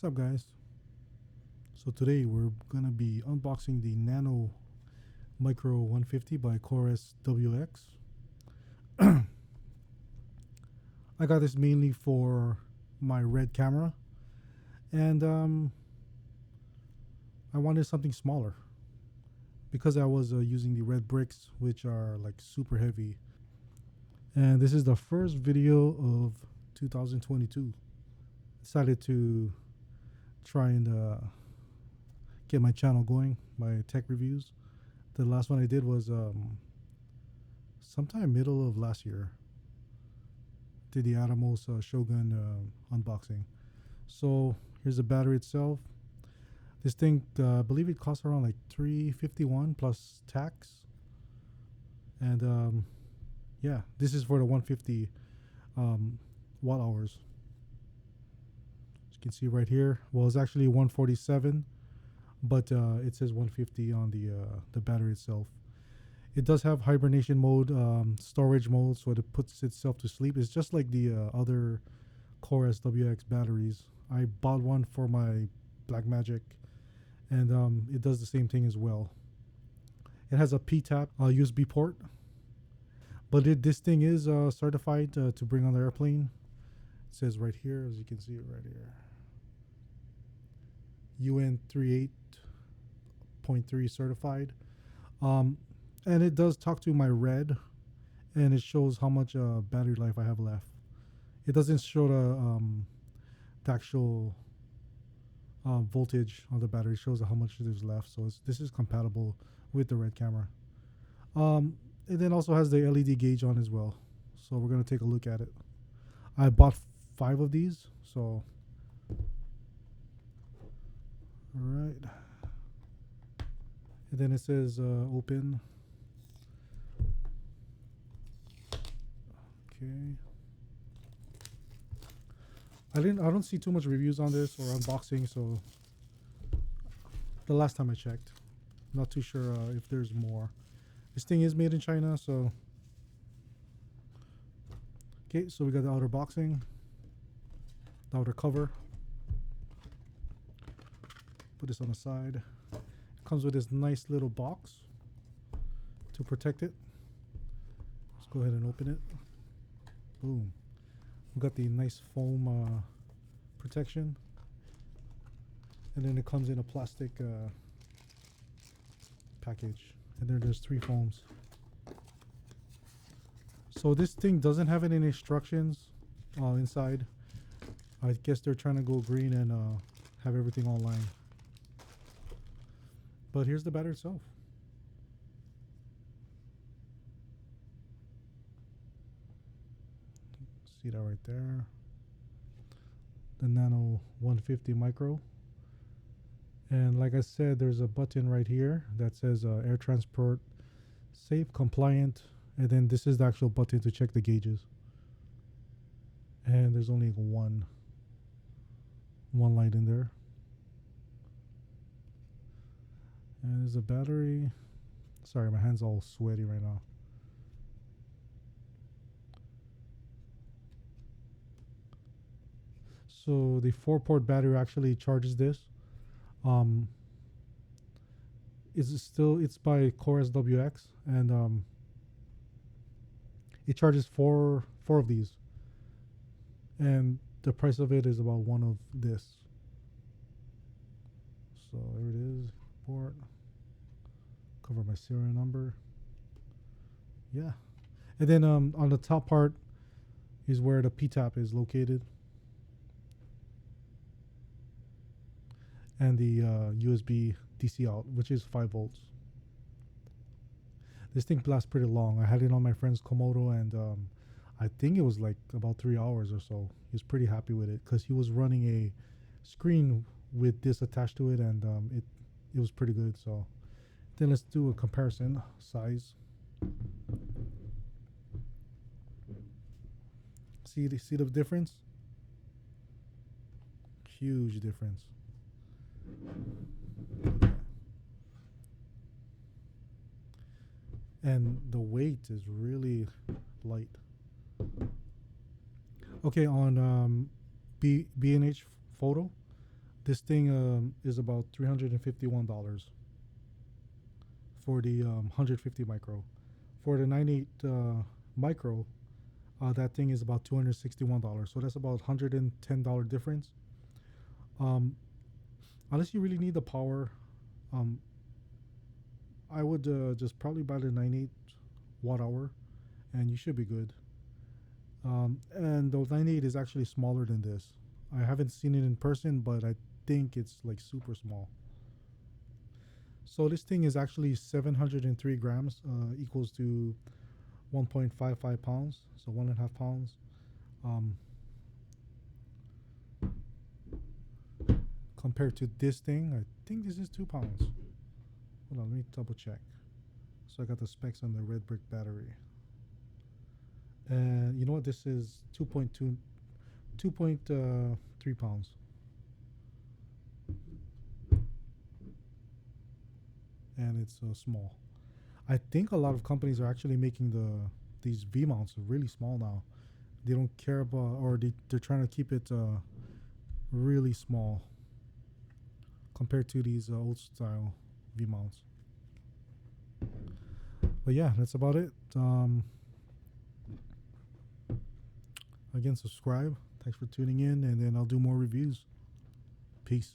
What's up, guys? So today we're gonna be unboxing the Nano Micro 150 by Core SWX. I got this mainly for my Red camera, and I wanted something smaller because I was using the Red bricks, which are like super heavy. And this is the first video of 2022. Decided to try and get my channel going, my tech reviews. The last one I did was sometime middle of last year. Did the Atomos Shogun unboxing. So here's the battery itself. This thing, I believe it costs around like $351 plus tax. And yeah, this is for the 150 watt hours. As you can see right here, well, it's actually 147, but it says 150 on the battery itself. It does have hibernation mode, storage mode, so it puts itself to sleep. It's just like the other Core SWX batteries. I bought one for my Blackmagic, and it does the same thing as well. It has a P-tap USB port, but this thing is certified to bring on the airplane. It says right here, as you can see it right here, UN 38.3 certified. And it does talk to my Red, and it shows how much battery life I have left. It doesn't show the actual voltage on the battery. It shows how much there's left. So this is compatible with the Red camera. It then also has the LED gauge on as well. So we're going to take a look at it. I bought 5 of these. So, all right. And then it says open. Okay. I don't see too much reviews on this or unboxing, so the last time I checked, not too sure if there's more. This thing is made in China, so okay. So we got the outer boxing, the outer cover. Put this on the side. It comes with this nice little box to protect it. Let's go ahead and open it. Boom. We got the nice foam protection, and then it comes in a plastic package, and there's 3 foams. So this thing doesn't have any instructions inside. I guess they're trying to go green and have everything online. But here's the battery itself. See that right there. The Nano 150 micro. And like I said, there's a button right here that says air transport safe, compliant. And then this is the actual button to check the gauges. And there's only one light in there. And there's a battery. Sorry, my hand's all sweaty right now. So the 4-port battery actually charges this. It's by Core SWX, and it charges four of these, and the price of it is about one of this. So there it is, port. Cover my serial number. Yeah, and then on the top part is where the P-tap is located. And the USB DC out, which is 5 volts. This thing lasts pretty long. I had it on my friend's Komodo, and I think it was like about 3 hours or so. He was pretty happy with it because he was running a screen with this attached to it, and it was pretty good. So then let's do a comparison size. See the difference? Huge difference. And the weight is really light. Okay, on B&H photo, This thing is about $351 for the 150 micro. For the 98 micro, that thing is about $261. So that's about $110 difference. Unless you really need the power, um, I would just probably buy the 98 watt hour, and you should be good. And the 98 is actually smaller than this. I haven't seen it in person, but I think it's like super small. So this thing is actually 703 grams, equals to 1.55 pounds, so 1.5 pounds. Um, Compared to this thing, I think this is 2 pounds. Hold on, let me double check. So I got the specs on the red brick battery. And you know what? This is 2.3 pounds. And it's small. I think a lot of companies are actually making these V mounts really small now. They don't care about, or they're trying to keep it really small compared to these old style V mounts. But yeah, that's about it. Again, subscribe. Thanks for tuning in, and then I'll do more reviews. Peace.